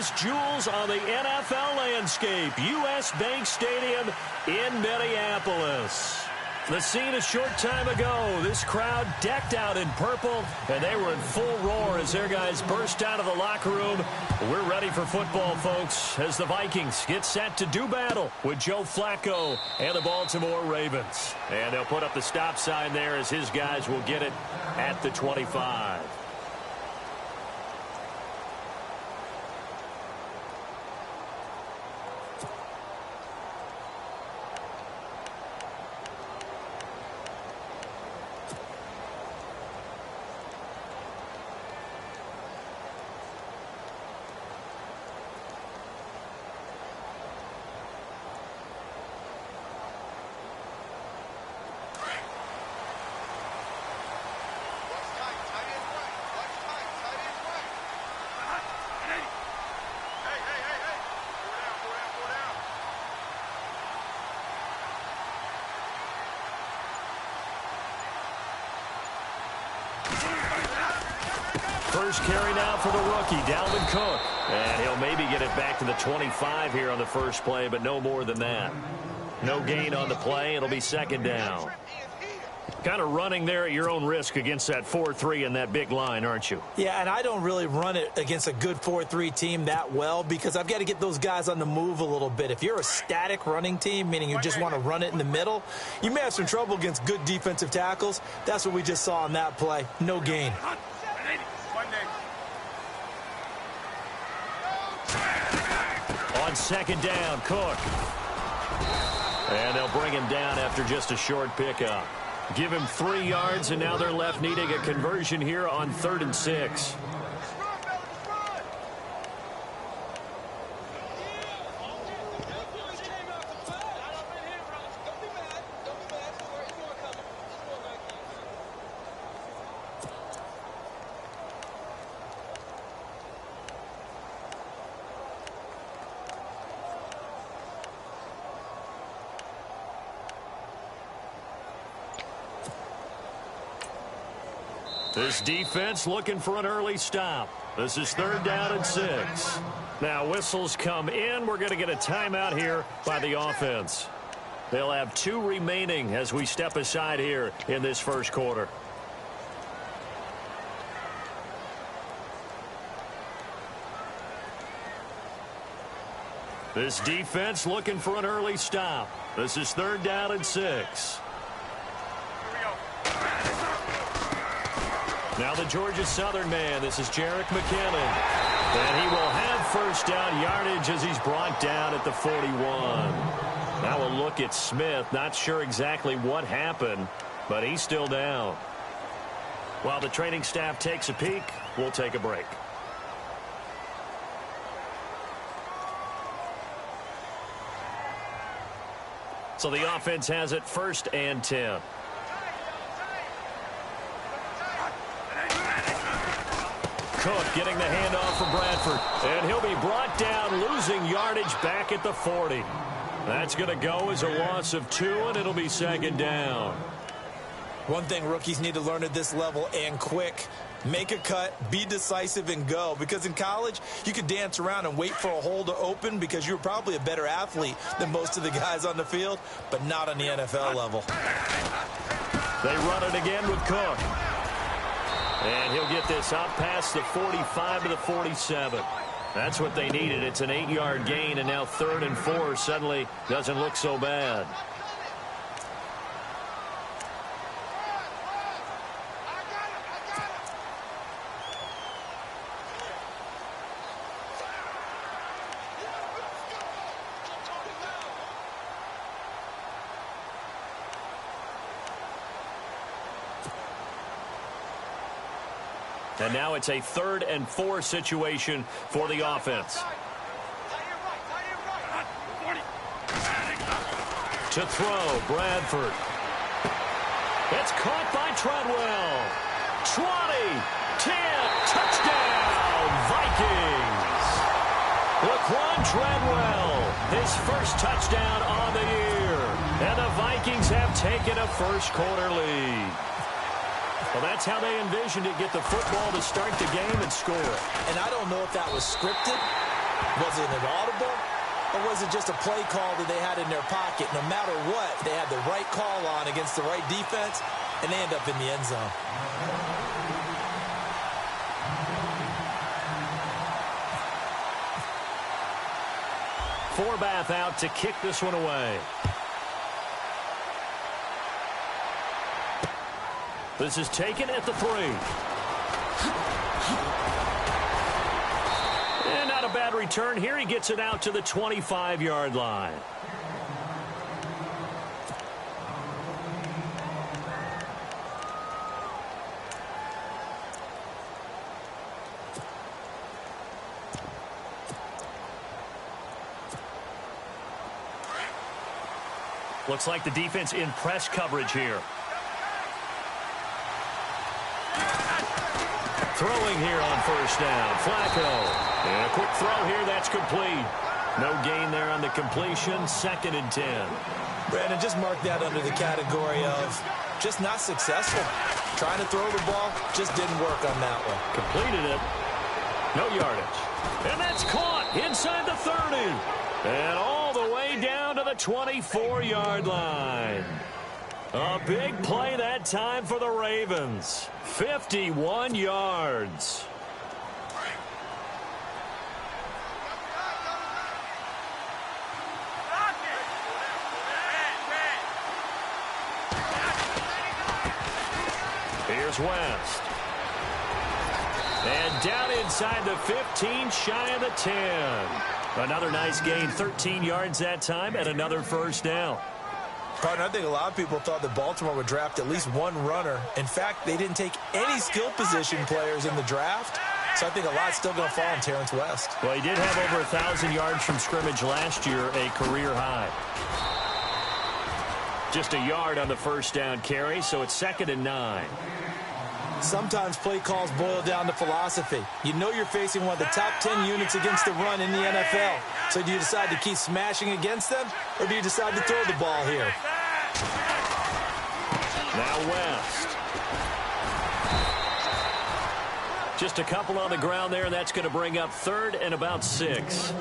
biggest jewels on the NFL landscape, U.S. Bank Stadium in Minneapolis. The scene a short time ago, this crowd decked out in purple, and they were in full roar as their guys burst out of the locker room. We're ready for football, folks, as the Vikings get set to do battle with Joe Flacco and the Baltimore Ravens. And they'll put up the stop sign there as his guys will get it at the 25. First carry now for the rookie, Dalvin Cook. And he'll maybe get it back to the 25 here on the first play, but no more than that. No gain on the play. It'll be second down. Kind of running there at your own risk against that 4-3 and that big line, aren't you? Yeah, and I don't really run it against a good 4-3 team that well because I've got to get those guys on the move a little bit. If you're a static running team, meaning you just want to run it in the middle, you may have some trouble against good defensive tackles. That's what we just saw on that play. No gain. On second down, Cook. And they'll bring him down after just a short pickup. Give him 3 yards, and now they're left needing a conversion here on 3rd and 6. This defense looking for an early stop. This is 3rd down and 6. Now whistles come in. We're going to get a timeout here by the offense. They'll have 2 remaining as we step aside here in this first quarter. This defense looking for an early stop. This is 3rd down and 6. Now the Georgia Southern man, this is Jerick McKinnon. And he will have first down yardage as he's brought down at the 41. Now we'll look at Smith. Not sure exactly what happened, but he's still down. While the training staff takes a peek, we'll take a break. So the offense has it 1st and 10. Cook getting the handoff from Bradford. And he'll be brought down, losing yardage back at the 40. That's going to go as a loss of 2, and it'll be 2nd down. One thing rookies need to learn at this level, and quick, make a cut, be decisive, and go. Because in college, you could dance around and wait for a hole to open because you're probably a better athlete than most of the guys on the field, but not on the NFL level. They run it again with Cook. And he'll get this up past the 45 to the 47. That's what they needed. It's an 8-yard gain, and now 3rd and 4 suddenly doesn't look so bad. And now it's a 3rd and 4 situation for the offense. To throw, Bradford. It's caught by Treadwell. 20, 10, touchdown, Vikings. Laquan Treadwell, his first touchdown on the year. And the Vikings have taken a first-quarter lead. Well, that's how they envisioned it, get the football to start the game and score. And I don't know if that was scripted Was it an audible, or was it just a play call that they had in their pocket? No matter what, they had the right call on against the right defense, and they end up in the end zone. Forbath out to kick this one away. This is taken at the 3. And not a bad return here. He gets it out to the 25-yard line. Looks like the defense in press coverage here. Throwing here on first down. Flacco. And a quick throw here. That's complete. No gain there on the completion. 2nd and 10. Brandon, just mark that under the category of just not successful. Trying to throw the ball, just didn't work on that one. Completed it. No yardage. And that's caught inside the 30. And all the way down to the 24-yard line. A big play that time for the Ravens. 51 yards. Here's West. And down inside the 15, shy of the 10. Another nice gain, 13 yards that time, and another first down. Partner, I think a lot of people thought that Baltimore would draft at least one runner. In fact, they didn't take any skill position players in the draft. So I think a lot's still going to fall on Terrence West. Well, he did have over 1,000 yards from scrimmage last year, a career high. Just a yard on the first down carry, so it's 2nd and 9. Sometimes play calls boil down to philosophy. You know you're facing one of the top 10 units against the run in the NFL. So do you decide to keep smashing against them, or do you decide to throw the ball here? Now West. Just a couple on the ground there, and that's going to bring up 3rd and about 6.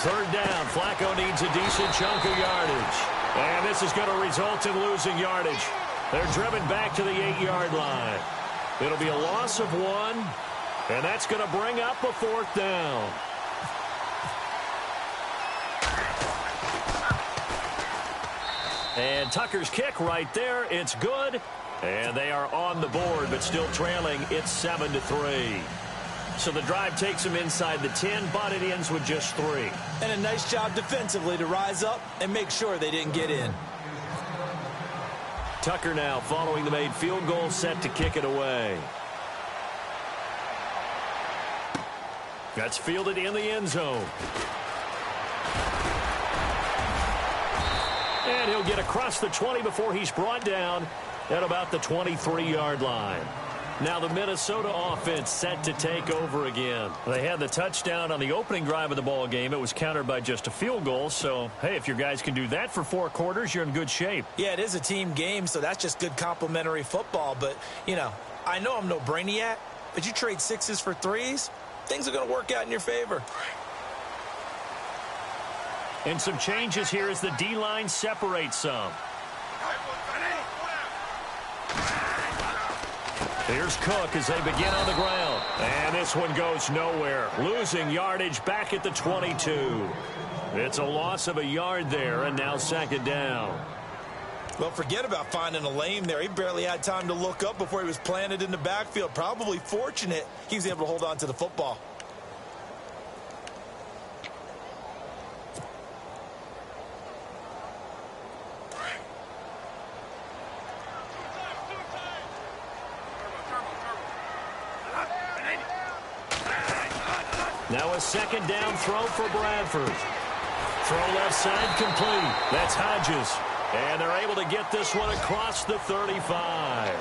Third down. Flacco needs a decent chunk of yardage. And this is going to result in losing yardage. They're driven back to the 8-yard line. It'll be a loss of 1, and that's going to bring up a 4th down. And Tucker's kick right there. It's good. And they are on the board, but still trailing. It's 7-3. So the drive takes them inside the 10, but it ends with just 3. And a nice job defensively to rise up and make sure they didn't get in. Tucker now following the made field goal, set to kick it away. That's fielded in the end zone. And he'll get across the 20 before he's brought down at about the 23-yard line. Now the Minnesota offense set to take over again. They had the touchdown on the opening drive of the ball game. It was countered by just a field goal. So, hey, if your guys can do that for 4 quarters, you're in good shape. Yeah, it is a team game, so that's just good complimentary football. But, you know, I know I'm no brainiac, but you trade 6s for 3s, things are going to work out in your favor. And some changes here as the D-line separates some. Here's Cook as they begin on the ground. And this one goes nowhere. Losing yardage back at the 22. It's a loss of a yard there, and now 2nd down. Well, forget about finding a lane there. He barely had time to look up before he was planted in the backfield. Probably fortunate he was able to hold on to the football. Now a 2nd down throw for Bradford. Throw left side complete. That's Hodges. And they're able to get this one across the 35.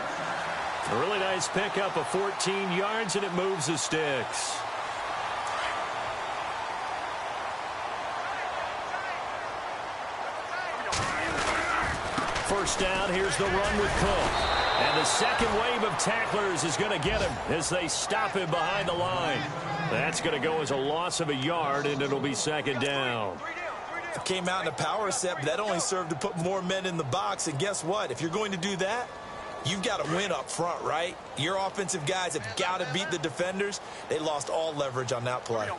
A really nice pickup of 14 yards, and it moves the sticks. First down, here's the run with Cook. And the second wave of tacklers is going to get him as they stop him behind the line. That's going to go as a loss of a yard, and it'll be second down. Came out in a power set, but that only served to put more men in the box. And guess what? If you're going to do that, you've got to win up front, right? Your offensive guys have got to beat the defenders. They lost all leverage on that play.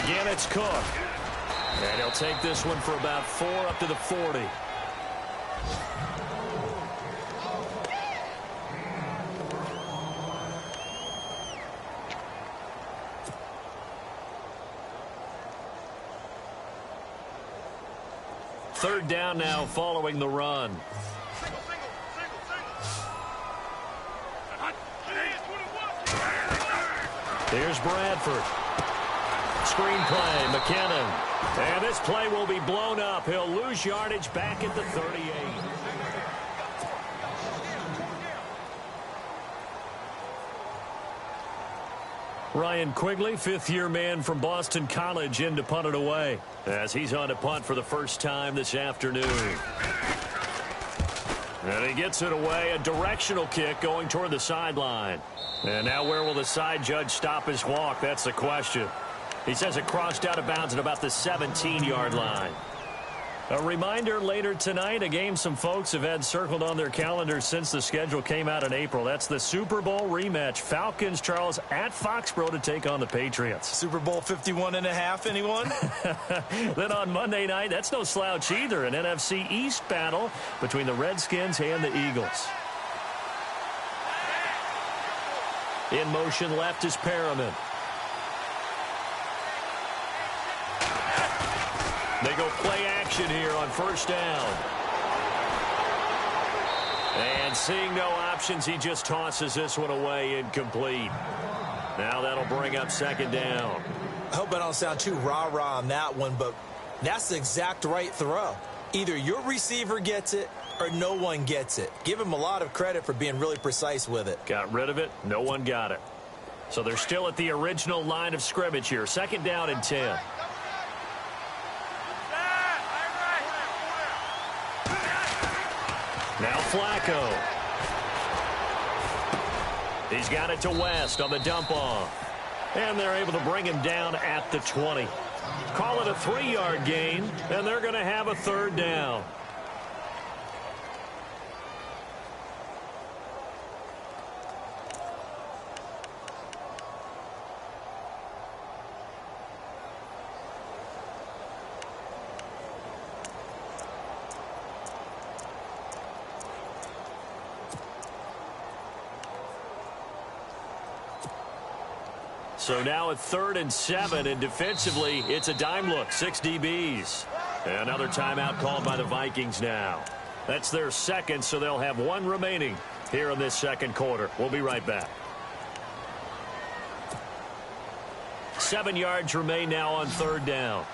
Again, it's Cook. And he'll take this one for about 4 up to the 40. Third down now following the run. Here's Bradford. Screen play, McKinnon. And this play will be blown up. He'll lose yardage back at the 38. Ryan Quigley, fifth-year man from Boston College, in to punt it away as he's on to punt for the first time this afternoon. And he gets it away, a directional kick going toward the sideline. And now where will the side judge stop his walk? That's the question. He says it crossed out of bounds at about the 17-yard line. A reminder later tonight, a game some folks have had circled on their calendars since the schedule came out in April. That's the Super Bowl rematch. Falcons, Charles, at Foxborough to take on the Patriots. Super Bowl 51.5, anyone? Then on Monday night, that's no slouch either, an NFC East battle between the Redskins and the Eagles. In motion left is Perriman. They go play action here on first down. And seeing no options, he just tosses this one away, incomplete. Now that'll bring up second down. I hope I don't sound too rah-rah on that one, but that's the exact right throw. Either your receiver gets it or no one gets it. Give him a lot of credit for being really precise with it. Got rid of it. No one got it. So they're still at the original line of scrimmage here. Second down and 10. Now Flacco. He's got it to West on the dump-off. And they're able to bring him down at the 20. Call it a 3-yard gain, and they're going to have a third down. So now at 3rd and 7, and defensively, it's a dime look, 6 DBs. Another timeout called by the Vikings now. That's their second, so they'll have 1 remaining here in this second quarter. We'll be right back. 7 yards remain now on 3rd down.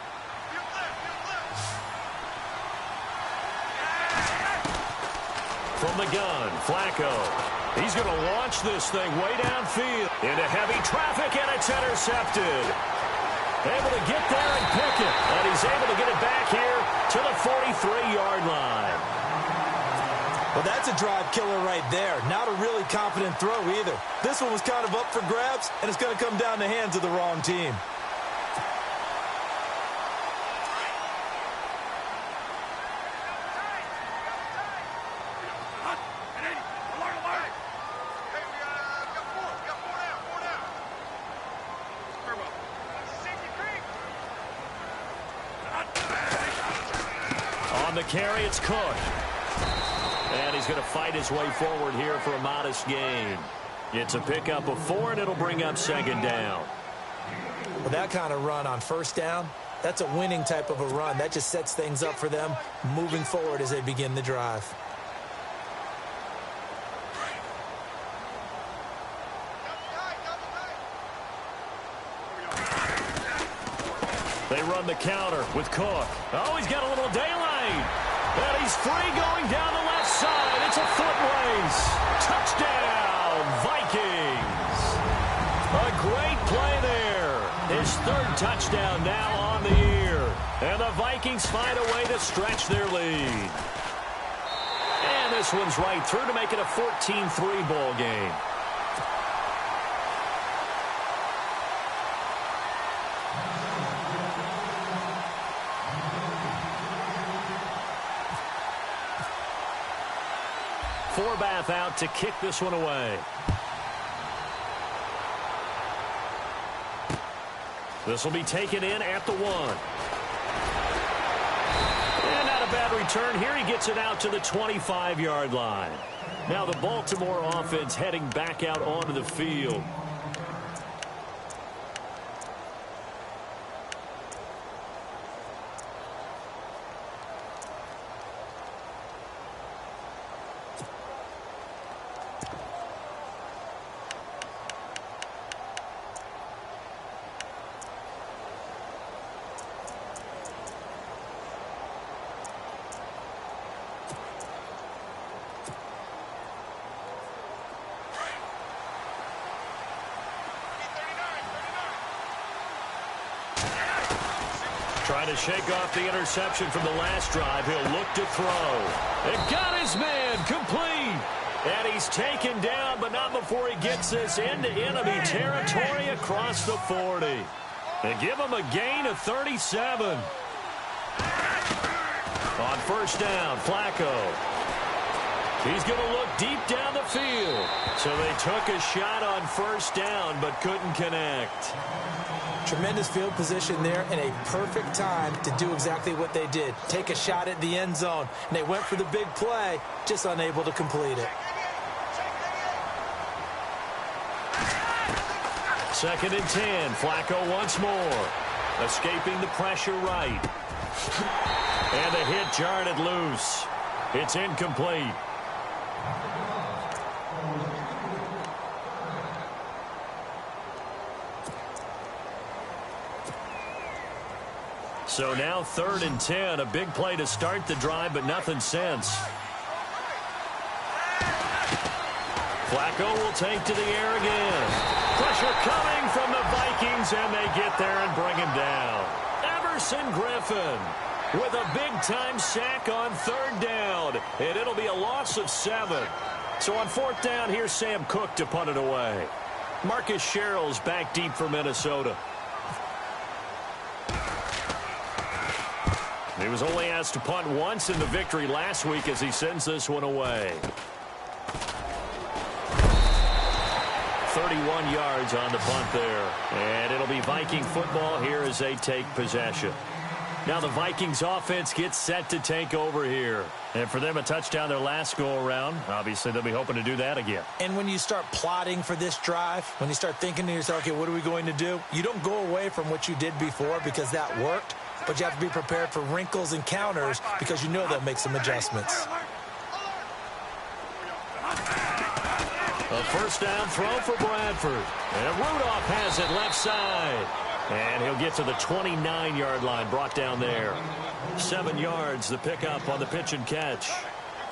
From the gun, Flacco. He's going to launch this thing way downfield into heavy traffic, and it's intercepted. Able to get there and pick it, and he's able to get it back here to the 43-yard line. Well, that's a drive killer right there. Not a really confident throw either. This one was kind of up for grabs, and it's going to come down the hands of the wrong team. The carry, it's Cook. And he's going to fight his way forward here for a modest gain. It's a pickup of 4, and it'll bring up second down. Well, that kind of run on first down, that's a winning type of a run. That just sets things up for them moving forward as they begin the drive. They run the counter with Cook. Oh, he's got a little daylight. And he's free going down the left side. It's a foot race. Touchdown, Vikings. A great play there. His third touchdown now on the year. And the Vikings find a way to stretch their lead. And this one's right through to make it a 14-3 ball game. Forbath out to kick this one away. This will be taken in at the 1. And not a bad return here. He gets it out to the 25-yard line. Now the Baltimore offense heading back out onto the field. Trying to shake off the interception from the last drive. He'll look to throw. It got his man complete. And he's taken down, but not before he gets this into enemy territory across the 40. They give him a gain of 37. On first down, Flacco. He's going to look deep down the field. So they took a shot on first down, but couldn't connect. Tremendous field position there and a perfect time to do exactly what they did. Take a shot at the end zone. And they went for the big play, just unable to complete it. Second and 10. Flacco once more. Escaping the pressure right. And the hit jarred it loose. It's incomplete. So now third and 10. A big play to start the drive, but nothing since. Flacco will take to the air again. Pressure coming from the Vikings, and they get there and bring him down. Everson Griffin with a big-time sack on third down, and it'll be a loss of 7. So on fourth down, here's Sam Cook to punt it away. Marcus Sherrill's back deep for Minnesota. He was only asked to punt once in the victory last week as he sends this one away. 31 yards on the punt there. And it'll be Viking football here as they take possession. Now the Vikings offense gets set to take over here. And for them, a touchdown their last go-around. Obviously, they'll be hoping to do that again. And when you start plotting for this drive, when you start thinking to yourself, okay, what are we going to do? You don't go away from what you did before because that worked. But you have to be prepared for wrinkles and counters because you know they'll make some adjustments. A first down throw for Bradford. And Rudolph has it left side. And he'll get to the 29-yard line, brought down there. 7 yards, the pickup on the pitch and catch.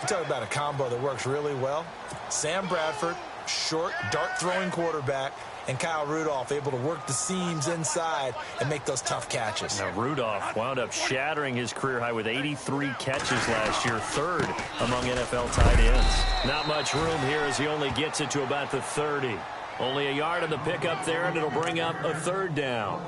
You talk about a combo that works really well. Sam Bradford, short, dart-throwing quarterback, and Kyle Rudolph able to work the seams inside and make those tough catches. Now Rudolph wound up shattering his career high with 83 catches last year, third among NFL tight ends. Not much room here as he only gets it to about the 30. Only a yard on the pickup there, and it'll bring up a third down.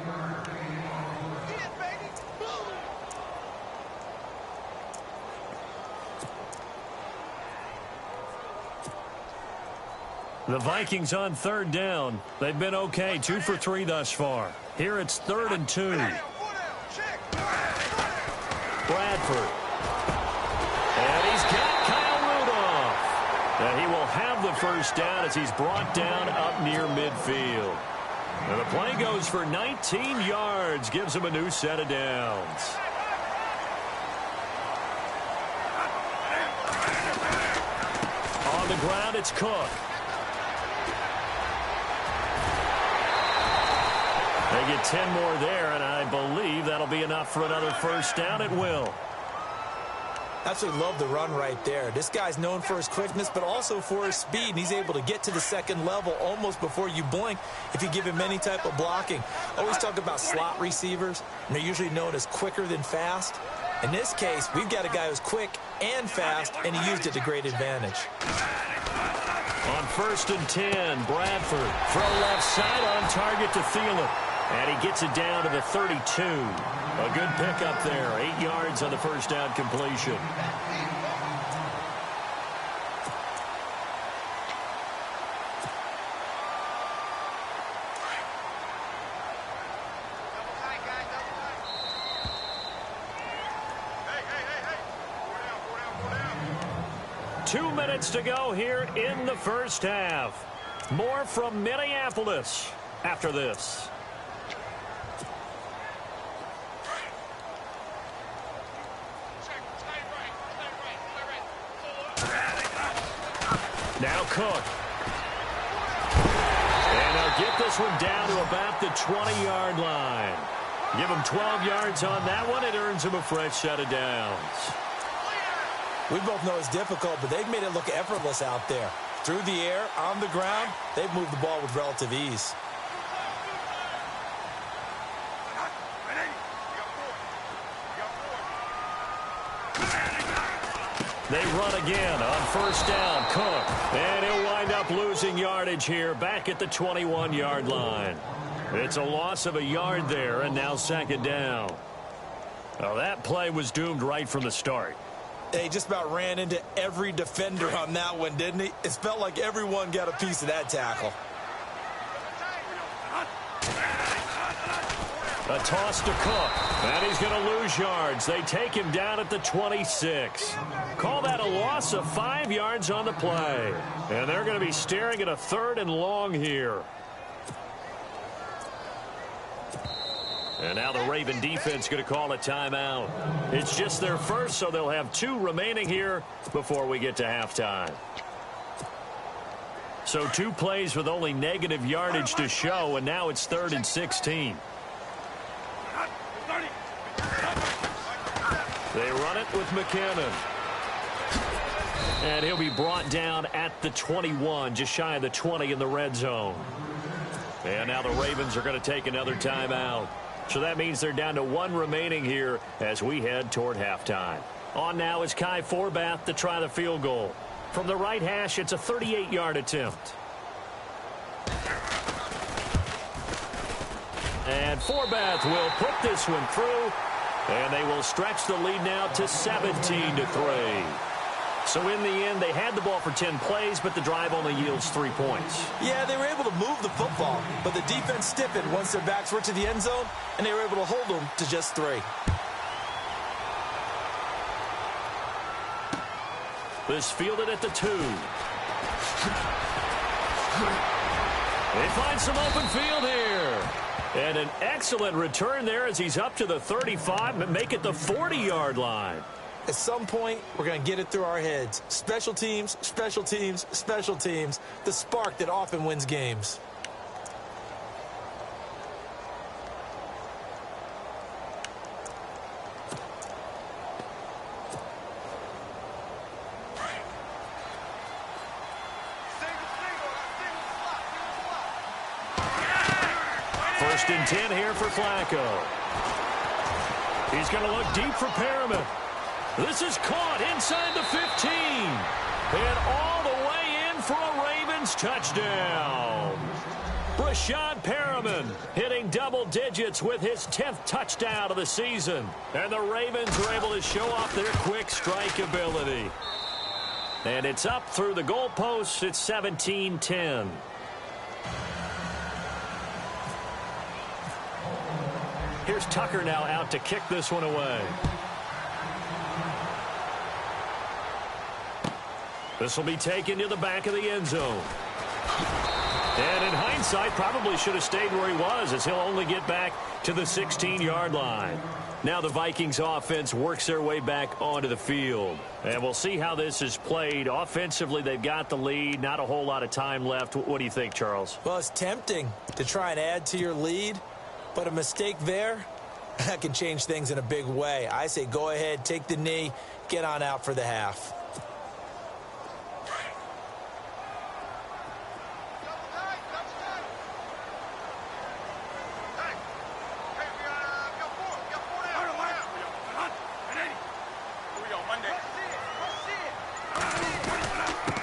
The Vikings on third down. They've been okay, 2 for 3 thus far. Here it's 3rd and 2. Bradford. And he's got Kyle Rudolph. And he will have the first down as he's brought down up near midfield. And the play goes for 19 yards, gives him a new set of downs. On the ground, it's Cook. They get 10 more there, and I believe that'll be enough for another first down. It will. Absolutely love the run right there. This guy's known for his quickness, but also for his speed. And he's able to get to the second level almost before you blink if you give him any type of blocking. Always talk about slot receivers, and they're usually known as quicker than fast. In this case, we've got a guy who's quick and fast, and he used it to great advantage. On 1st and 10, Bradford from left side on target to Thielen. And he gets it down to the 32. A good pickup there. 8 yards on the first down completion. Two minutes to go here in the first half. More from Minneapolis after this. Now Cook. And they'll get this one down to about the 20-yard line. Give him 12 yards on that one. It earns him a fresh set of downs. We both know it's difficult, but they've made it look effortless out there. Through the air, on the ground, they've moved the ball with relative ease. They run again on first down. Cook. And he'll wind up losing yardage here back at the 21-yard line. It's a loss of a yard there, and now second down. Well, that play was doomed right from the start. He just about ran into every defender on that one, didn't he? It felt like everyone got a piece of that tackle. A toss to Cook, and he's going to lose yards. They take him down at the 26. Call that a loss of 5 yards on the play. And they're going to be staring at a 3rd and long here. And now the Raven defense going to call a timeout. It's just their first, so they'll have 2 remaining here before we get to halftime. So 2 plays with only negative yardage to show, and now it's 3rd and 16. They run it with McKinnon. And he'll be brought down at the 21, just shy of the 20 in the red zone. And now the Ravens are going to take another timeout. So that means they're down to 1 remaining here as we head toward halftime. On now is Kai Forbath to try the field goal. From the right hash, it's a 38-yard attempt. And Forbath will put this one through. And they will stretch the lead now to 17-3. So in the end, they had the ball for 10 plays, but the drive only yields 3 points. Yeah, they were able to move the football, but the defense stiffened once their backs were to the end zone, and they were able to hold them to just 3. This fielded at the 2. They find some open field here. And an excellent return there as he's up to the 35, but make it the 40-yard line. At some point, we're going to get it through our heads. Special teams, special teams, special teams. The spark that often wins games. First and 10 here for Flacco. He's going to look deep for Perriman. This is caught inside the 15. And all the way in for a Ravens touchdown. Brashad Perriman hitting double digits with his 10th touchdown of the season. And the Ravens are able to show off their quick strike ability. And it's up through the goalposts. It's 17-10. Here's Tucker now out to kick this one away. This will be taken to the back of the end zone. And in hindsight, probably should have stayed where he was, as he'll only get back to the 16-yard line. Now the Vikings offense works their way back onto the field. And we'll see how this is played. Offensively, they've got the lead. Not a whole lot of time left. What do you think, Charles? Well, it's tempting to try and add to your lead. But a mistake there, that can change things in a big way. I say go ahead, take the knee, get on out for the half.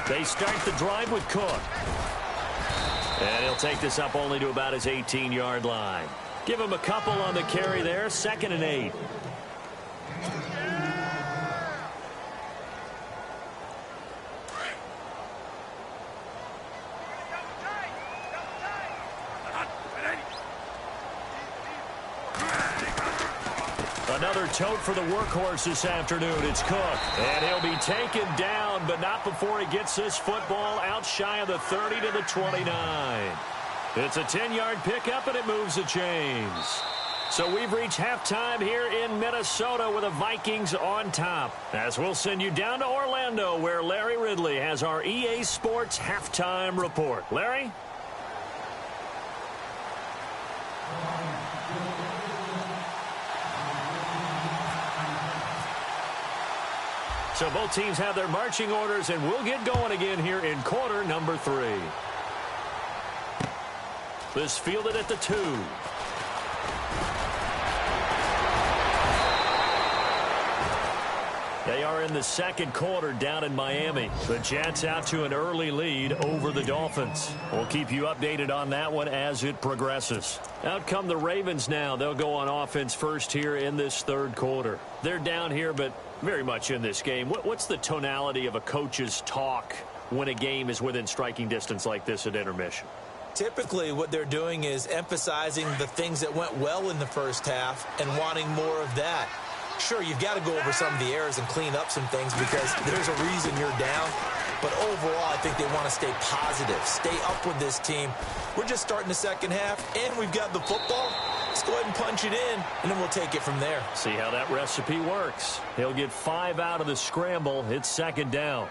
They start the drive with Cook. And he'll take this up only to about his 18-yard line. Give him a couple on the carry there, 2nd and 8. Another tote for the workhorse this afternoon. It's Cook. And he'll be taken down, but not before he gets this football out shy of the 30 to the 29. It's a 10-yard pickup, and it moves the chains. So we've reached halftime here in Minnesota with the Vikings on top. As we'll send you down to Orlando, where Larry Ridley has our EA Sports halftime report. Larry? So both teams have their marching orders, and we'll get going again here in quarter number 3. This fielded at the 2. They are in the second quarter down in Miami. The Jets out to an early lead over the Dolphins. We'll keep you updated on that one as it progresses. Out come the Ravens now. They'll go on offense first here in this third quarter. They're down here, but very much in this game. What's the tonality of a coach's talk when a game is within striking distance like this at intermission? Typically, what they're doing is emphasizing the things that went well in the first half and wanting more of that. Sure, you've got to go over some of the errors and clean up some things because there's a reason you're down. But overall, I think they want to stay positive, stay up with this team. We're just starting the second half, and we've got the football. Let's go ahead and punch it in, and then we'll take it from there. See how that recipe works. He'll get 5 out of the scramble. It's second down.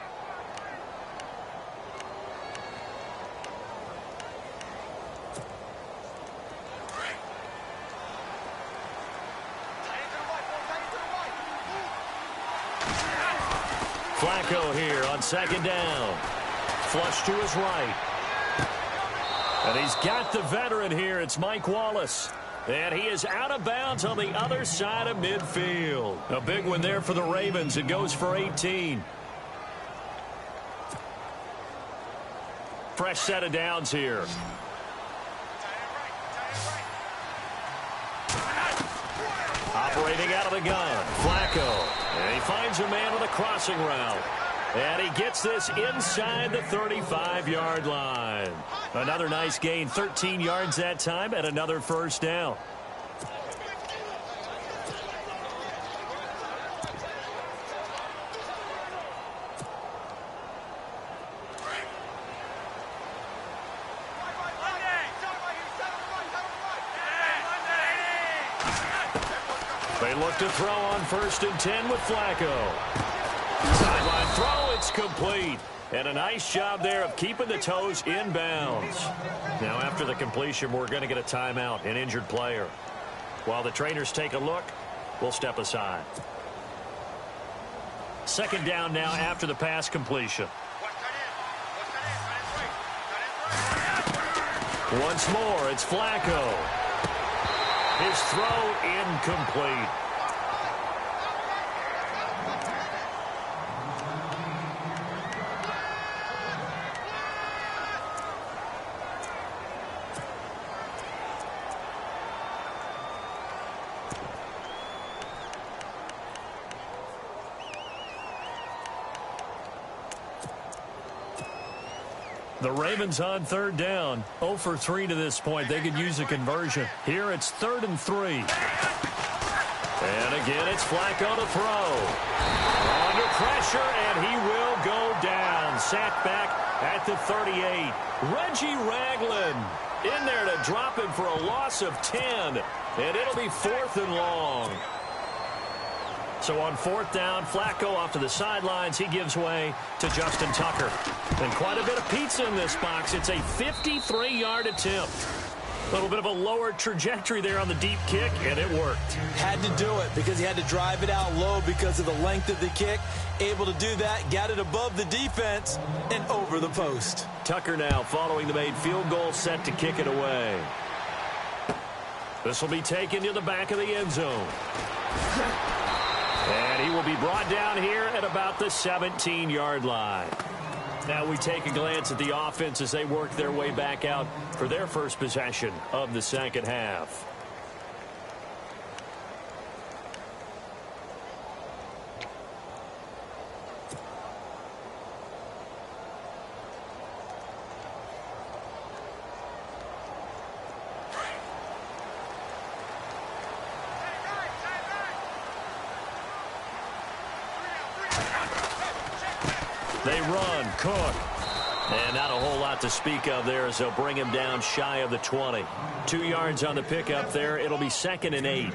Flacco here on second down. Flush to his right. And he's got the veteran here. It's Mike Wallace. And he is out of bounds on the other side of midfield. A big one there for the Ravens. It goes for 18. Fresh set of downs here. Operating out of the gun. Flacco. And he finds a man with a crossing route. And he gets this inside the 35-yard line. Another nice gain, 13 yards that time, and another first down. They look to throw on 1st and 10 with Flacco. Sideline throw, it's complete. And a nice job there of keeping the toes in bounds. Now after the completion, we're going to get a timeout, an injured player. While the trainers take a look, we'll step aside. Second down now after the pass completion. Once more, it's Flacco. His throw incomplete. The Ravens on third down. 0 for 3 to this point. They could use a conversion. Here it's 3rd and 3. And again, it's Flacco to throw. Under pressure, and he will go down. Sacked back at the 38. Reggie Ragland in there to drop him for a loss of 10. And it'll be 4th and long. So on 4th down, Flacco off to the sidelines. He gives way to Justin Tucker. And quite a bit of pizza in this box. It's a 53-yard attempt. A little bit of a lower trajectory there on the deep kick, and it worked. Had to do it because he had to drive it out low because of the length of the kick. Able to do that, got it above the defense and over the post. Tucker now following the made field goal, set to kick it away. This will be taken to the back of the end zone. And he will be brought down here at about the 17-yard line. Now we take a glance at the offense as they work their way back out for their first possession of the second half. They run, Cook. And not a whole lot to speak of there as they'll bring him down shy of the 20. 2 yards on the pickup there. It'll be 2nd and 8.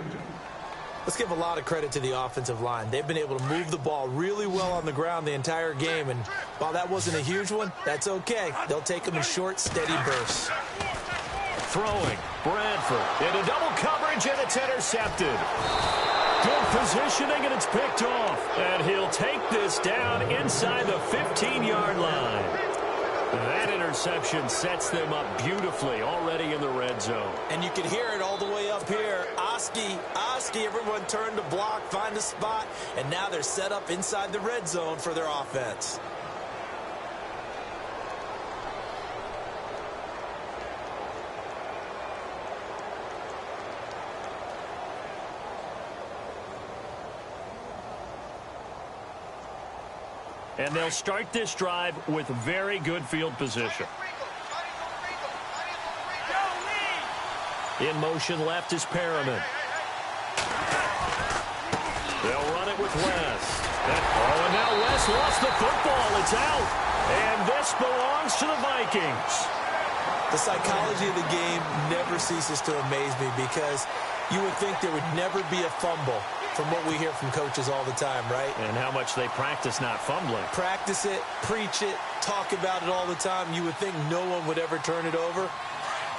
Let's give a lot of credit to the offensive line. They've been able to move the ball really well on the ground the entire game. And while that wasn't a huge one, that's okay. They'll take them in short, steady bursts. Throwing, Bradford into double coverage, and it's intercepted. Good positioning, and it's picked off. And he'll take this down inside the 15-yard line. That interception sets them up beautifully already in the red zone. And you can hear it all the way up here. Oski, everyone turned to block, find a spot, and now they're set up inside the red zone for their offense. And they'll start this drive with very good field position. In motion left is Perriman. They'll run it with West. And now West lost the football. It's out. And this belongs to the Vikings. The psychology of the game never ceases to amaze me because you would think there would never be a fumble from what we hear from coaches all the time, right? And how much they practice not fumbling. Practice it, preach it, talk about it all the time. You would think no one would ever turn it over.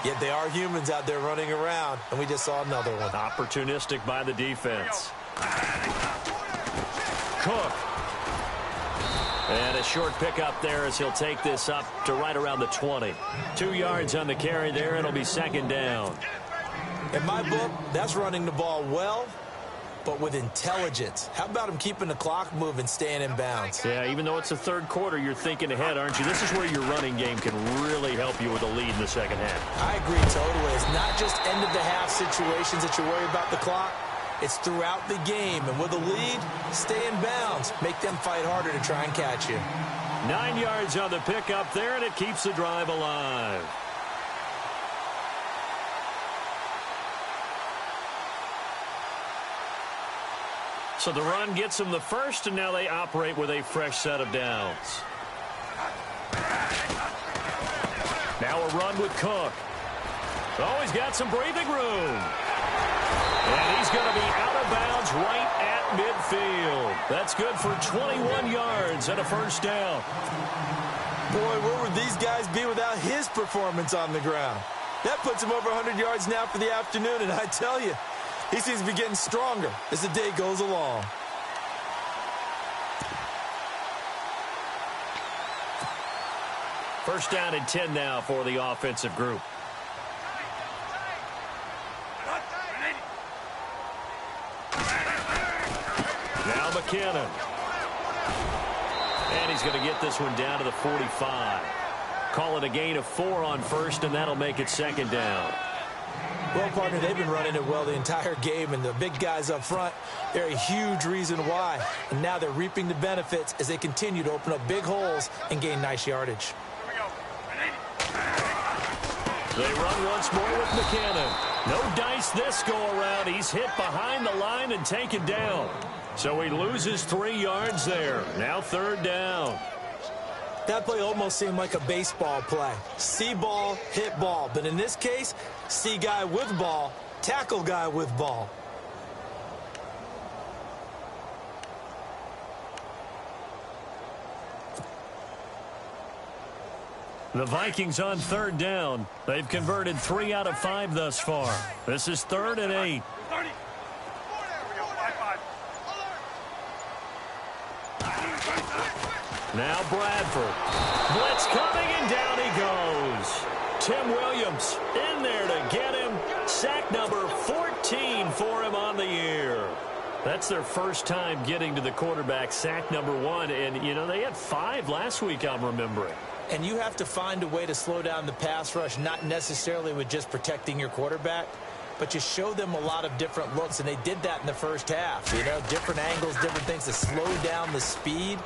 Yet they are humans out there running around, and we just saw another one. Opportunistic by the defense. Cook. And a short pickup there as he'll take this up to right around the 20. 2 yards on the carry there. It'll be 2nd down. In my book, that's running the ball well, but with intelligence. How about him keeping the clock moving, staying in bounds? Yeah, even though it's the third quarter, you're thinking ahead, aren't you? This is where your running game can really help you with a lead in the second half. I agree totally. It's not just end-of-the-half situations that you worry about the clock. It's throughout the game. And with a lead, stay in bounds. Make them fight harder to try and catch you. 9 yards on the pickup there, and it keeps the drive alive. So the run gets them the first, and now they operate with a fresh set of downs. Now a run with Cook. Oh, he's got some breathing room. And he's going to be out of bounds right at midfield. That's good for 21 yards and a first down. Boy, where would these guys be without his performance on the ground? That puts him over 100 yards now for the afternoon, and I tell you, he seems to be getting stronger as the day goes along. First down and 10 now for the offensive group. Now McKinnon. And he's going to get this one down to the 45. Call it a gain of 4 on first, and that'll make it 2nd down. Well, partner, they've been running it well the entire game, and the big guys up front, they're a huge reason why. And now they're reaping the benefits as they continue to open up big holes and gain nice yardage. They run once more with McKinnon. No dice this go-around. He's hit behind the line and taken down. So he loses 3 yards there. Now 3rd down. That play almost seemed like a baseball play. See ball, hit ball. But in this case, see guy with ball, tackle guy with ball. The Vikings on third down. They've converted 3 out of 5 thus far. This is 3rd and 8. Now Bradford. Blitz coming, and down he goes. Tim Williams in there to get him. Sack number 14 for him on the year. That's their first time getting to the quarterback, sack number 1. And, you know, they had 5 last week, I'm remembering. And you have to find a way to slow down the pass rush, not necessarily with just protecting your quarterback, but you show them a lot of different looks, and they did that in the first half. You know, different angles, different things to slow down the speed.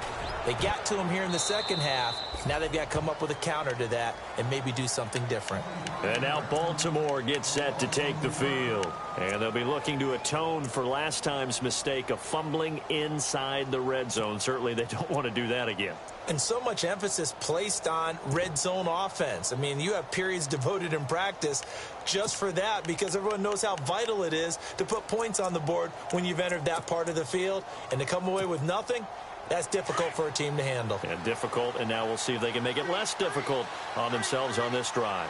They got to him here in the second half. Now they've got to come up with a counter to that and maybe do something different. And now Baltimore gets set to take the field. And they'll be looking to atone for last time's mistake of fumbling inside the red zone. Certainly they don't want to do that again. And so much emphasis placed on red zone offense. I mean, you have periods devoted in practice just for that, because everyone knows how vital it is to put points on the board when you've entered that part of the field. And to come away with nothing, that's difficult for a team to handle. And difficult, and now we'll see if they can make it less difficult on themselves on this drive.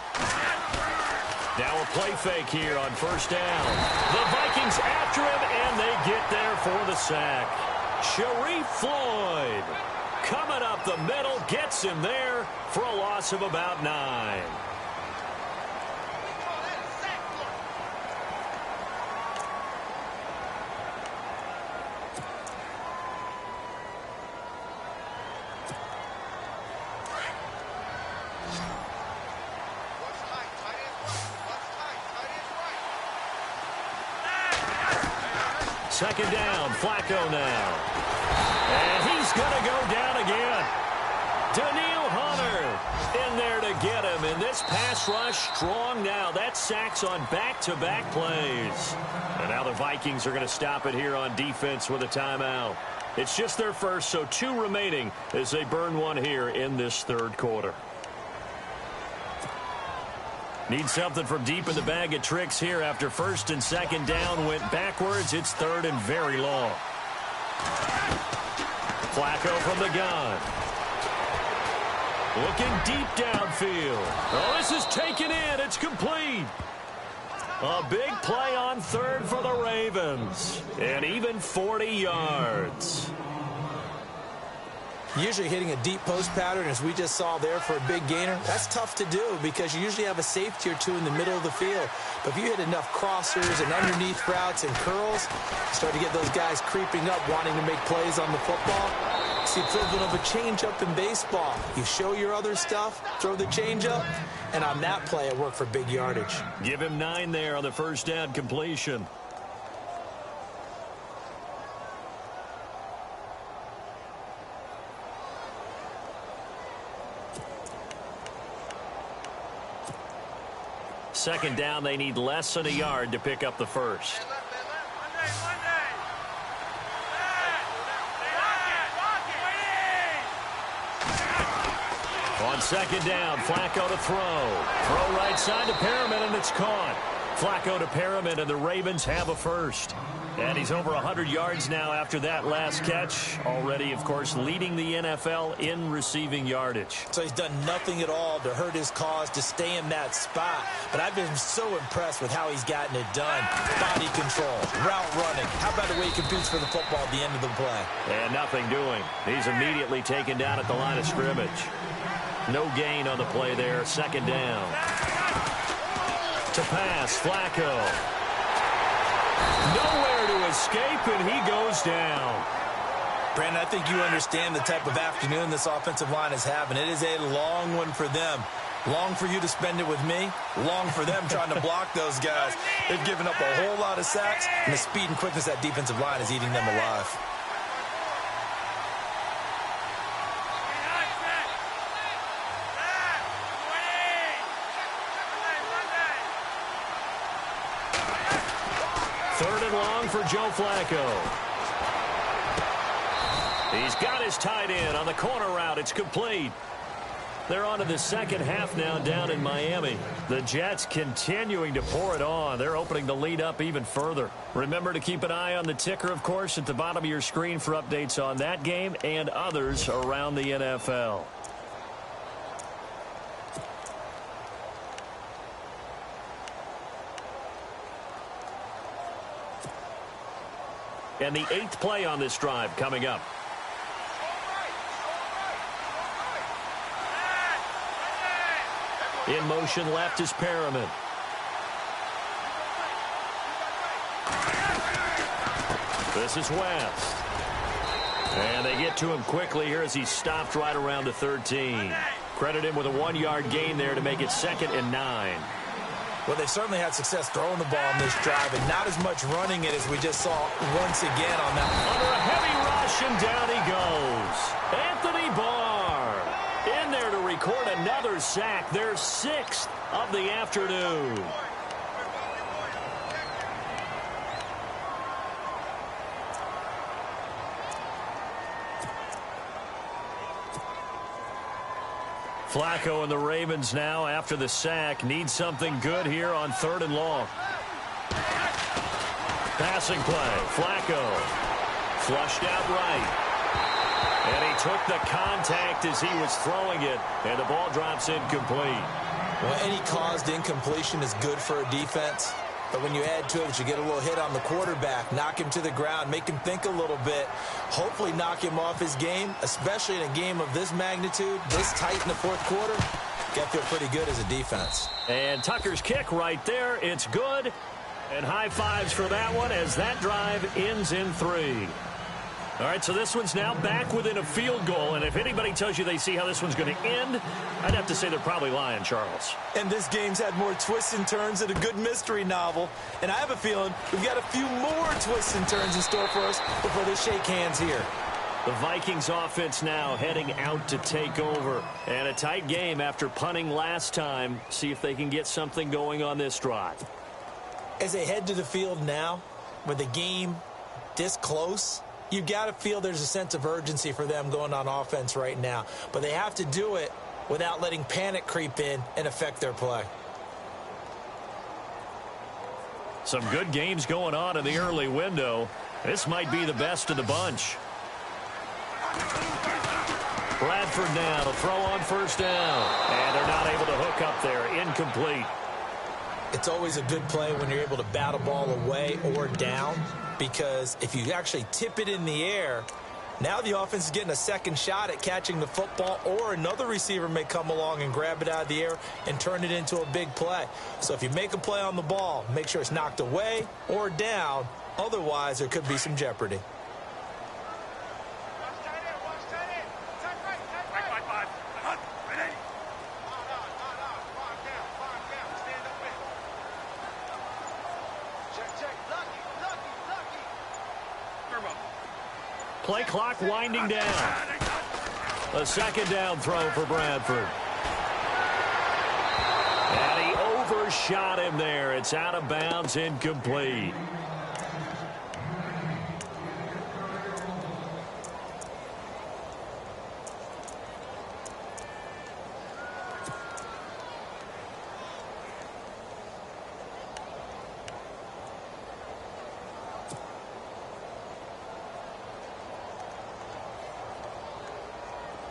Now a play fake here on first down. The Vikings after him, and they get there for the sack. Sharif Floyd coming up the middle, gets him there for a loss of about 9. Second down, Flacco now. And he's going to go down again. Daniil Hunter in there to get him. And this pass rush strong now. That sacks on back-to-back plays. And now the Vikings are going to stop it here on defense with a timeout. It's just their first, so 2 remaining as they burn one here in this third quarter. Need something from deep in the bag of tricks here after first and second down went backwards. It's third and very long. Flacco from the gun. Looking deep downfield. Oh, this is taken in. It's complete. A big play on third for the Ravens. And even 40 yards. Usually hitting a deep post pattern, as we just saw there, for a big gainer, that's tough to do because you usually have a safety or 2 in the middle of the field. But if you hit enough crossers and underneath routes and curls, you start to get those guys creeping up, wanting to make plays on the football. It's the equivalent of a changeup in baseball. You show your other stuff, throw the changeup, and on that play, it worked for big yardage. Give him 9 there on the first down completion. Second down, they need less than a yard to pick up the first. On second down, Flacco to throw. Throw right side to Perriman, and it's caught. Flacco to Perriman, and the Ravens have a first. And he's over 100 yards now after that last catch. Already, of course, leading the NFL in receiving yardage. So he's done nothing at all to hurt his cause, to stay in that spot. But I've been so impressed with how he's gotten it done. Body control, route running. How about the way he competes for the football at the end of the play? And nothing doing. He's immediately taken down at the line of scrimmage. No gain on the play there. Second down. To pass, Flacco. Nowhere to escape, and he goes down. Brandon, I think you understand the type of afternoon this offensive line is having. It is a long one for them. Long for you to spend it with me. Long for them trying to block those guys. They've given up a whole lot of sacks, and the speed and quickness of that defensive line is eating them alive. Third and long for Joe Flacco. He's got his tight end on the corner route. It's complete. They're on to the second half now down in Miami. The Jets continuing to pour it on. They're opening the lead up even further. Remember to keep an eye on the ticker, of course, at the bottom of your screen for updates on that game and others around the NFL. And the 8th play on this drive coming up. In motion left is Perriman. This is West. And they get to him quickly here as he stopped right around the 13. Credit him with a 1-yard gain there to make it 2nd and 9. Well, they've certainly had success throwing the ball in this drive and not as much running it as we just saw once again on that. Under a heavy rush, and down he goes. Anthony Barr in there to record another sack, their 6th of the afternoon. Flacco and the Ravens now, after the sack, need something good here on 3rd and long. Passing play. Flacco flushed out right. And he took the contact as he was throwing it, and the ball drops incomplete. Well, any caused incompletion is good for a defense. But when you add to it, you get a little hit on the quarterback, knock him to the ground, make him think a little bit, hopefully knock him off his game, especially in a game of this magnitude, this tight in the 4th quarter. Got to feel pretty good as a defense. And Tucker's kick right there. It's good. And high fives for that one as that drive ends in 3. All right, so this one's now back within a field goal, and if anybody tells you they see how this one's going to end, I'd have to say they're probably lying, Charles. And this game's had more twists and turns than a good mystery novel, and I have a feeling we've got a few more twists and turns in store for us before they shake hands here. The Vikings offense now heading out to take over, and a tight game after punting last time. See if they can get something going on this drive. As they head to the field now, with the game this close, you've got to feel there's a sense of urgency for them going on offense right now. But they have to do it without letting panic creep in and affect their play. Some good games going on in the early window. This might be the best of the bunch. Bradford now to throw on 1st down. And they're not able to hook up there. Incomplete. It's always a good play when you're able to bat a ball away or down, because if you actually tip it in the air, now the offense is getting a second shot at catching the football, or another receiver may come along and grab it out of the air and turn it into a big play. So if you make a play on the ball, make sure it's knocked away or down. Otherwise, there could be some jeopardy. Play clock winding down. A 2nd down throw for Bradford. And he overshot him there. It's out of bounds, incomplete.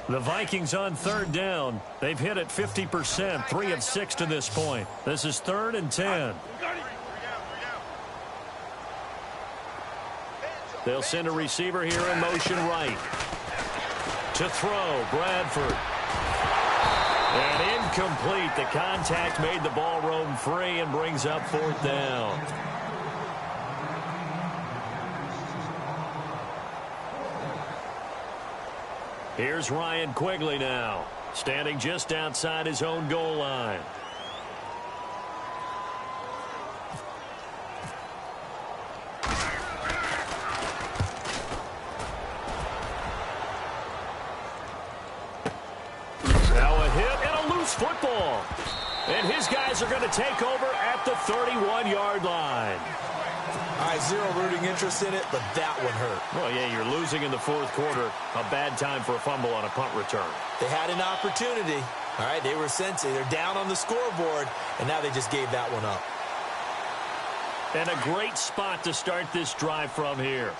The Vikings on 3rd down. They've hit it 50%, 3 of 6 to this point. This is 3rd and 10. They'll send a receiver here in motion right. To throw, Bradford. And incomplete. The contact made the ball roam free and brings up 4th down. Here's Ryan Quigley now, standing just outside his own goal line. Now a hit and a loose football. And his guys are going to take over at the 31-yard line. All right, zero rooting interest in it, but that one hurt. Well, yeah, you're losing in the 4th quarter. A bad time for a fumble on a punt return. They had an opportunity. All right, they were sensing. They're down on the scoreboard, and now they just gave that one up. And a great spot to start this drive from here.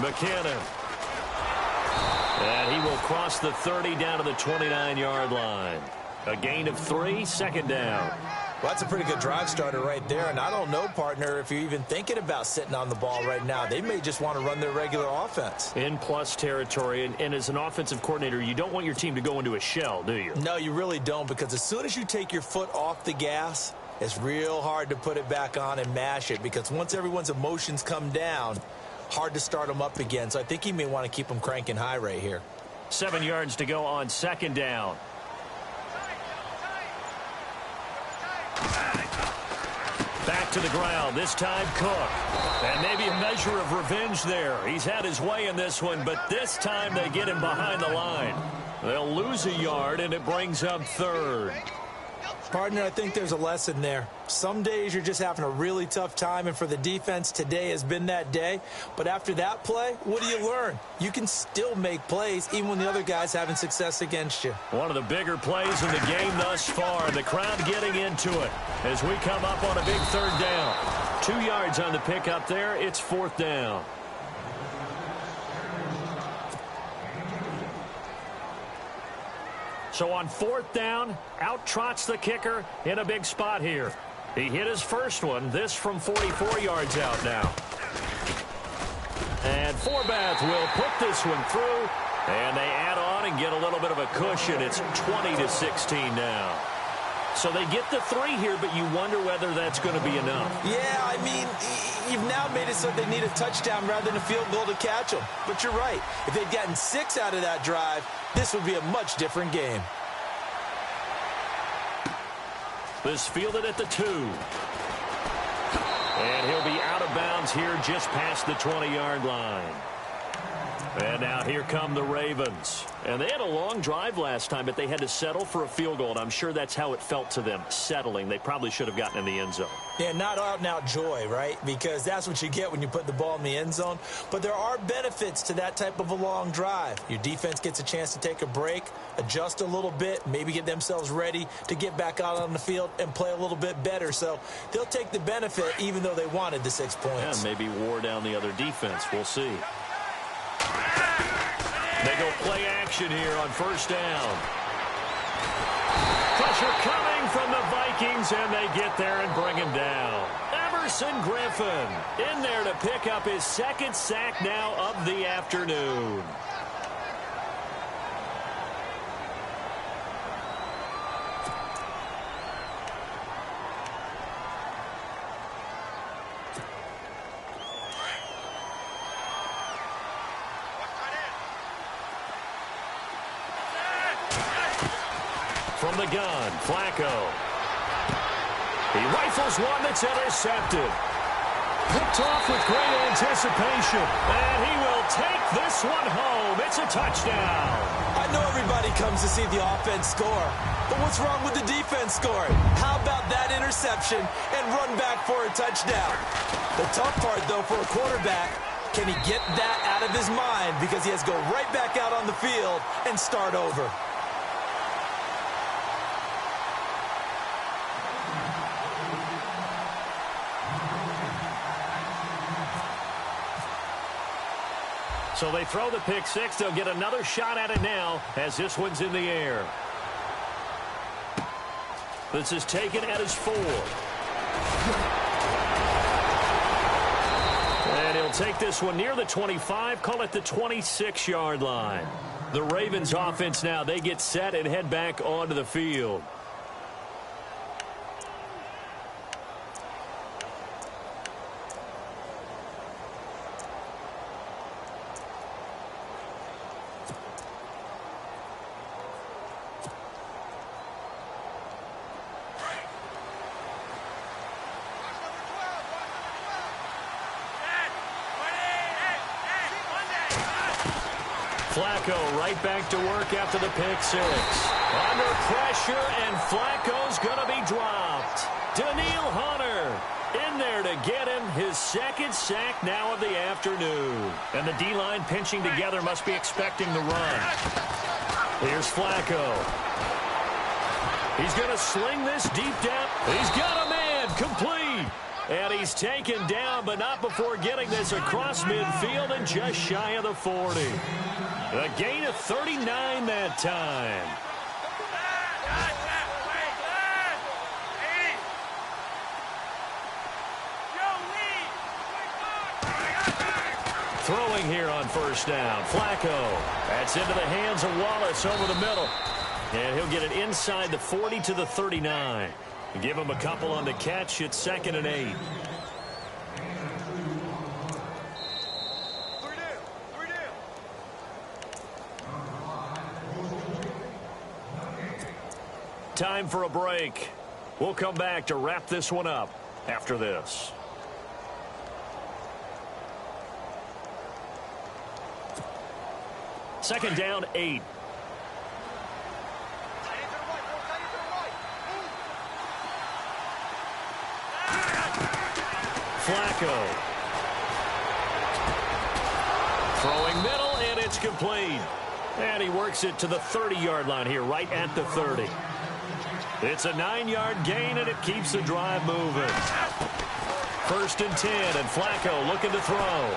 McKinnon. And he will cross the 30 down to the 29-yard line. A gain of 3, 2nd down. Well, that's a pretty good drive starter right there, and I don't know, partner, if you're even thinking about sitting on the ball right now. They may just want to run their regular offense. In plus territory, and as an offensive coordinator, you don't want your team to go into a shell, do you? No, you really don't, because as soon as you take your foot off the gas, it's real hard to put it back on and mash it, because once everyone's emotions come down, hard to start them up again. So I think he may want to keep them cranking high right here. 7 yards to go on second down. Back to the ground, this time Cook. And maybe a measure of revenge there. He's had his way in this one, but this time they get him behind the line. They'll lose a yard, and it brings up third. Partner, I think there's a lesson there. Some days you're just having a really tough time, and for the defense, today has been that day. But after that play, what do you learn? You can still make plays even when the other guy's having success against you. One of the bigger plays in the game thus far, and the crowd getting into it as we come up on a big third down. 2 yards on the pickup there. It's fourth down. So on fourth down, out trots the kicker in a big spot here. He hit his first one, this from 44 yards out now. And Forbath will put this one through, and they add on and get a little bit of a cushion. It's 20-16 now. So they get the 3 here, but you wonder whether that's going to be enough. Yeah, I mean, you've now made it so they need a touchdown rather than a field goal to catch them. But you're right. If they'd gotten 6 out of that drive, this would be a much different game. This fielded at the 2. And he'll be out of bounds here just past the 20-yard line. And now here come the Ravens. And they had a long drive last time, but they had to settle for a field goal, and I'm sure that's how it felt to them, settling. They probably should have gotten in the end zone. Yeah, not out-and-out joy, right? Because that's what you get when you put the ball in the end zone. But there are benefits to that type of a long drive. Your defense gets a chance to take a break, adjust a little bit, maybe get themselves ready to get back out on the field and play a little bit better. So they'll take the benefit even though they wanted the 6 points. Yeah, maybe wore down the other defense. We'll see. They go play action here on first down. Pressure coming from the Vikings, and they get there and bring him down. Emerson Griffin in there to pick up his second sack now of the afternoon. From the gun, Flacco. He rifles one that's intercepted. Picked off with great anticipation. And he will take this one home. It's a touchdown. I know everybody comes to see the offense score, but what's wrong with the defense scoring? How about that interception and run back for a touchdown? The tough part, though, for a quarterback, can he get that out of his mind? Because he has to go right back out on the field and start over. So they throw the pick six. They'll get another shot at it now as this one's in the air. This is taken at his 4. And he'll take this one near the 25, call it the 26-yard line. The Ravens offense now, they get set and head back onto the field. Flacco right back to work after the pick six. Under pressure, and Flacco's going to be dropped. Daniil Hunter in there to get him his second sack now of the afternoon. And the D-line pinching together must be expecting the run. Here's Flacco. He's going to sling this deep down. He's got a man complete. And he's taken down, but not before getting this across midfield and just shy of the 40. A gain of 39 that time. Throwing here on first down. Flacco. That's into the hands of Wallace over the middle. And he'll get it inside the 40 to the 39. Give him a couple on the catch. It's 2nd and 8. Time for a break. We'll come back to wrap this one up after this. Second down, 8. Flacco. Throwing middle, and it's complete. And he works it to the 30-yard line here, right at the 30. It's a 9-yard gain, and it keeps the drive moving. 1st and 10, and Flacco looking to throw.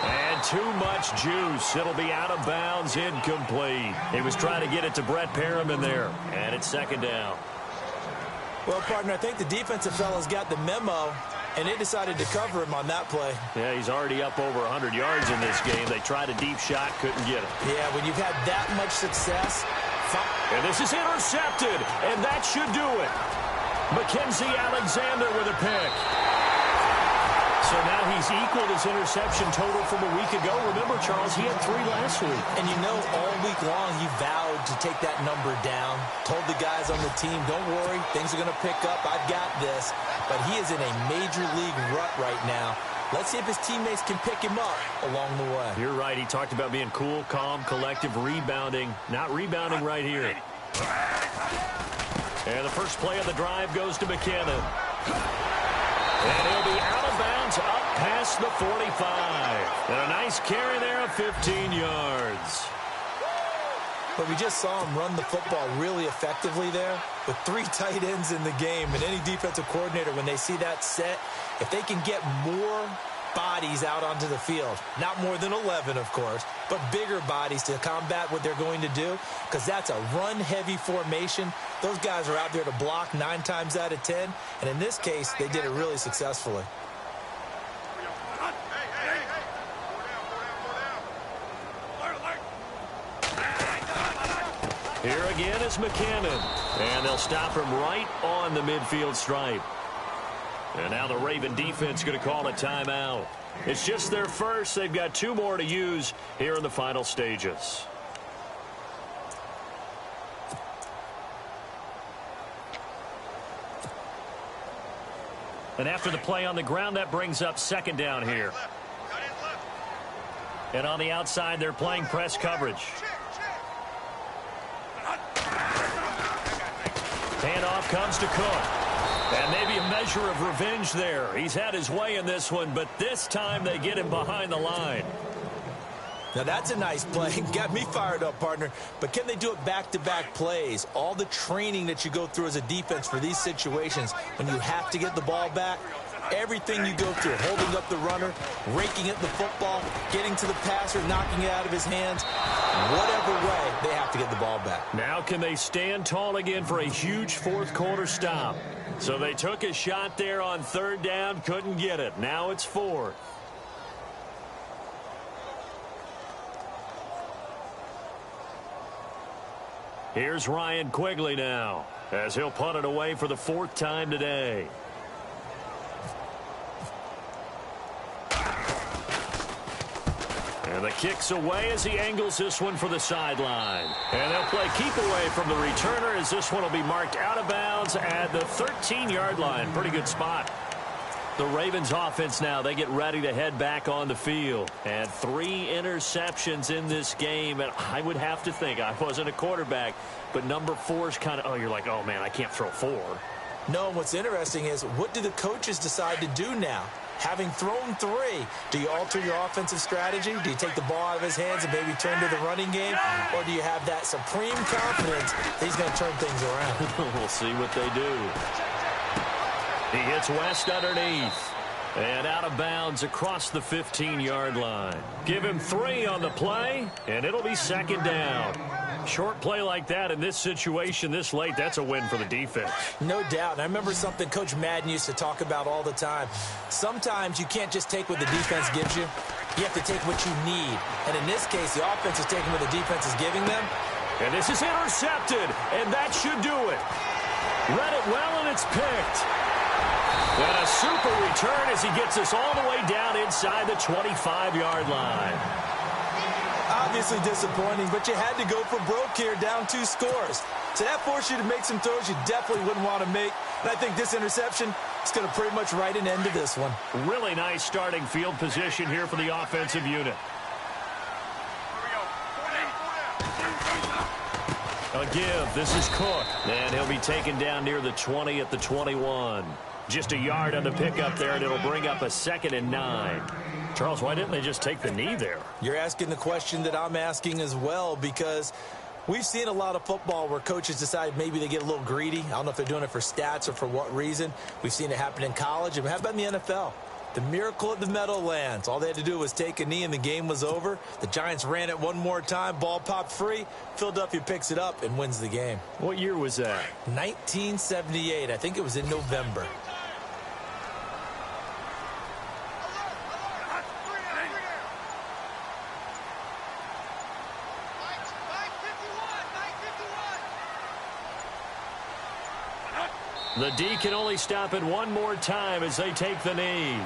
And too much juice. It'll be out of bounds, incomplete. He was trying to get it to Brett Perriman there, and it's 2nd down. Well, partner, I think the defensive fellas got the memo, and they decided to cover him on that play. Yeah, he's already up over 100 yards in this game. They tried a deep shot, couldn't get it. Yeah, when you've had that much success. And this is intercepted, and that should do it. Mackenzie Alexander with a pick. So now he's equaled his interception total from a week ago. Remember, Charles, he had 3 last week. And you know, all week long he vowed to take that number down. Told the guys on the team, don't worry, things are going to pick up. I've got this. But he is in a major league rut right now. Let's see if his teammates can pick him up along the way. You're right. He talked about being cool, calm, collective, rebounding. Not rebounding right here. And the first play of the drive goes to McKinnon. And he'll be out of bounds up past the 45. And a nice carry there of 15 yards. But we just saw him run the football really effectively there with 3 tight ends in the game. And any defensive coordinator, when they see that set, if they can get more bodies out onto the field, not more than 11, of course, but bigger bodies to combat what they're going to do, because that's a run-heavy formation. Those guys are out there to block 9 times out of 10, and in this case, they did it really successfully. Here again is McKinnon, and they'll stop him right on the midfield stripe. And now the Raven defense going to call a timeout. It's just their first. They've got 2 more to use here in the final stages. And after the play on the ground, that brings up 2nd down here. And on the outside, they're playing press coverage. Handoff comes to Cook. And maybe a measure of revenge there. He's had his way in this one, but this time they get him behind the line. Now that's a nice play. Got me fired up, partner. But can they do it back-to-back plays? All the training that you go through as a defense for these situations, when you have to get the ball back, everything you go through, holding up the runner, raking at the football, getting to the passer, knocking it out of his hands, whatever way, they have to get the ball back. Now can they stand tall again for a huge 4th quarter stop? So they took a shot there on 3rd down, couldn't get it. Now it's 4th. Here's Ryan Quigley now, as he'll punt it away for the 4th time today. And the kick's away as he angles this one for the sideline. And they'll play keep away from the returner as this one will be marked out of bounds at the 13-yard line. Pretty good spot. The Ravens offense now, they get ready to head back on the field. And 3 interceptions in this game. And I would have to think, I wasn't a quarterback, but number 4 is kind of, oh, you're like, oh, man, I can't throw 4. No, and what's interesting is, what do the coaches decide to do now? Having thrown 3, do you alter your offensive strategy? Do you take the ball out of his hands and maybe turn to the running game? Or do you have that supreme confidence that he's going to turn things around? We'll see what they do. He hits West underneath. And out of bounds across the 15-yard line. Give him 3 on the play, and it'll be 2nd down. Short play like that in this situation this late, that's a win for the defense. No doubt. And I remember something Coach Madden used to talk about all the time. Sometimes you can't just take what the defense gives you. You have to take what you need. And in this case, the offense is taking what the defense is giving them. And this is intercepted, and that should do it. Read it well, and it's picked. And a super return as he gets us all the way down inside the 25-yard line. Obviously disappointing, but you had to go for broke here, down 2 scores. So that forced you to make some throws you definitely wouldn't want to make. And I think this interception is going to pretty much write an end to this one. Really nice starting field position here for the offensive unit. A give. This is Cook. And he'll be taken down near the 20 at the 21. Just a yard on the pickup there, and it'll bring up a 2nd and 9. Charles, why didn't they just take the knee there? You're asking the question that I'm asking as well, because we've seen a lot of football where coaches decide maybe they get a little greedy. I don't know if they're doing it for stats or for what reason. We've seen it happen in college. And how about in the NFL? The miracle at the Meadowlands. All they had to do was take a knee and the game was over. The Giants ran it one more time. Ball popped free. Philadelphia picks it up and wins the game. What year was that? 1978. I think it was in November. The D can only stop it one more time as they take the knee.